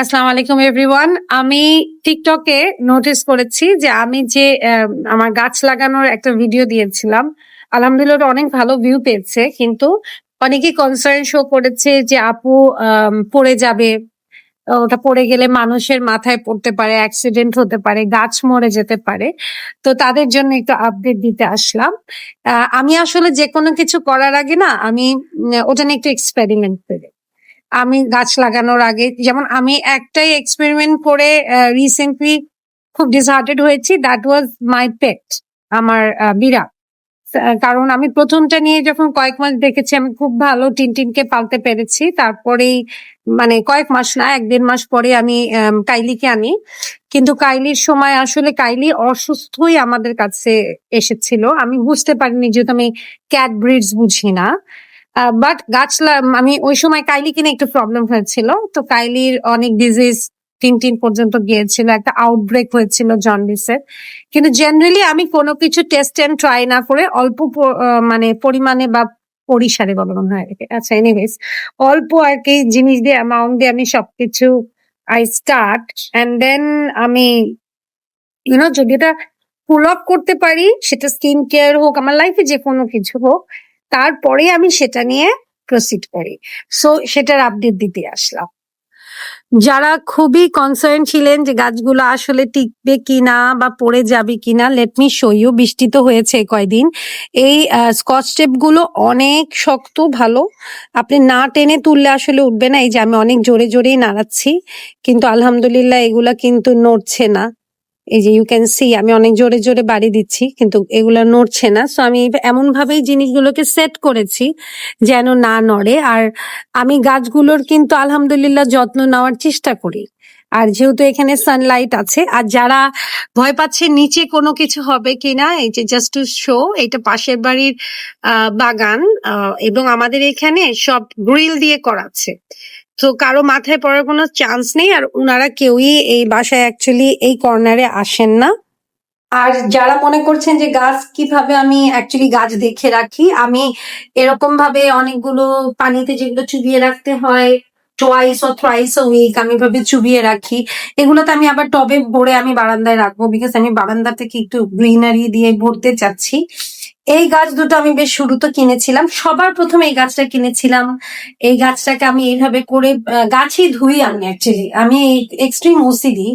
আসসালামু আলাইকুম এভরিওয়ান। আমি টিকটকে নোটিস করেছি যে আমি যে আমার গাছ লাগানোর একটা ভিডিও দিয়েছিলাম, আলহামদুলিল্লাহ ওটা অনেক ভালো ভিউ পেয়েছে, কিন্তু অনেকেই কনসার্ন শো করেছে যে আপু পড়ে যাবে, ওটা পড়ে গেলে মানুষের মাথায় পড়তে পারে, অ্যাক্সিডেন্ট হতে পারে, গাছ মরে যেতে পারে। তো তাদের জন্য একটু আপডেট দিতে আসলাম। আমি আসলে যে কোনো কিছু করার আগে না আমি ওটা নিয়ে একটু এক্সপেরিমেন্ট করি। আমি গাছ লাগানোর আগে যেমন আমি একটাই এক্সপেরিমেন্ট করে রিসেন্টলি খুব ডিসহার্টেড হয়েছি, দ্যাট ওয়াজ মাই পেট, আমার বিড়াল। কারণ আমি প্রথমটা নিয়ে যখন কয়েক মাস দেখেছি আমি খুব ভালো টিনটিনকে পালতে পেরেছি, তারপরেই মানে কয়েক মাস না, 1-1.5 মাস পরে আমি কাইলিকে আনি। কিন্তু কাইলির সময় আসলে কাইলি অসুস্থই আমাদের কাছে এসেছিল, আমি বুঝতে পারিনি যেহেতু আমি ক্যাট ব্রিডস বুঝি না। বাট আমি ওই সময় কাইলি কিনে একটু প্রবলেম হয়েছিল, তো কাইলির অনেক ডিজিজ টিন পর্যন্ত গিয়েছিল, একটা আউটব্রেক হয়েছিল জন্ডিসের। কিন্তু জেনারেলি আমি কোনো কিছু টেস্ট এন্ড ট্রাই না করে অল্প মানে পরিমাণে বা পরিসারে বলা মনে হয় এটাকে। আচ্ছা, এনিওয়েজ, অল্প আর কি জিনিস দিয়ে অ্যামাউন্ট দিয়ে আমি সবকিছু আই স্টার্ট, এন্ড দেন আমি যদি এটা পুল অফ করতে পারি, সেটা স্কিন কেয়ার হোক, আমার লাইফে যে কোনো কিছু হোক, তারপরে আমি সেটা নিয়ে প্রসিড করি। সো সেটার আপডেট দিতে আসলাম। যারা খুবই কনসার্ন ছিলেন যে গাছগুলো আসলে টিকবে কিনা বা পড়ে যাবে কিনা, লেট মি শো ইউ। বৃষ্টি তো হয়েছে কয়দিন। এই স্কচ টেপ গুলো অনেক শক্ত, ভালো, আপনি না টেনে তুললে আসলে উঠবে না। এই যে আমি অনেক জোরে জোরেই নাড়াচ্ছি, কিন্তু আলহামদুলিল্লাহ এগুলা কিন্তু নড়ছে না। এই যে ইউ ক্যান সি আমি অনেক জোরে জোরে বাড়ি দিচ্ছি, কিন্তু এগুলা নড়ছে না। সো আমি এমন ভাবেই জিনিসগুলোকে সেট করেছি যেন না নড়ে। আর আমি গাছগুলোর কিন্তু আলহামদুলিল্লাহ যত্ন নেওয়ার চেষ্টা করি। আর যেহেতু এখানে সানলাইট আছে, আর যারা ভয় পাচ্ছে নিচে কোনো কিছু হবে কিনা, এই যে জাস্ট টু শো, এটা পাশের বাড়ির বাগান, এবং আমাদের এখানে সব গ্রিল দিয়ে করা আছে, তো কারো মাথায় পড়ার কোনো চান্স নেই। আর ওনারা কেউই এই বাসায় অ্যাকচুয়ালি এই কর্নারে আসেন না। আর যারা মনে করছেন যে গাছ কিভাবে আমি অ্যাকচুয়ালি গাছ দেখে রাখি, আমি এরকম ভাবে অনেকগুলো পানিতে যেগুলো চুবিয়ে রাখতে হয়, টোয়াইস ও থ্রাইস ও উইক আমি ভাবে চুবিয়ে রাখি। এগুলোতে আমি আবার টবে ভরে আমি বারান্দায় রাখবো, বিকজ আমি বারান্দা থেকে একটু গ্রিনারি দিয়ে ভরতে চাচ্ছি। এই গাছ দুটো আমি বেশ শুরুতে কিনেছিলাম, সবার প্রথমে এই গাছটা কিনেছিলাম। এই গাছটাকে আমি এইভাবে করে গাছই ধুই। আমি অ্যাকচুয়ালি আমি এক্সট্রিম ওসিডি,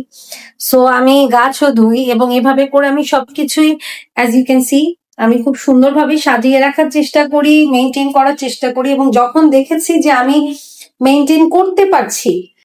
সো আমি গাছও ধুই, এবং এভাবে করে আমি সবকিছুই অ্যাজ ইউ ক্যান সি আমি খুব সুন্দরভাবে সাজিয়ে রাখার চেষ্টা করি, মেনটেন করার চেষ্টা করি। এবং যখন দেখেছি যে আমি মেনটেন করতে পারছি,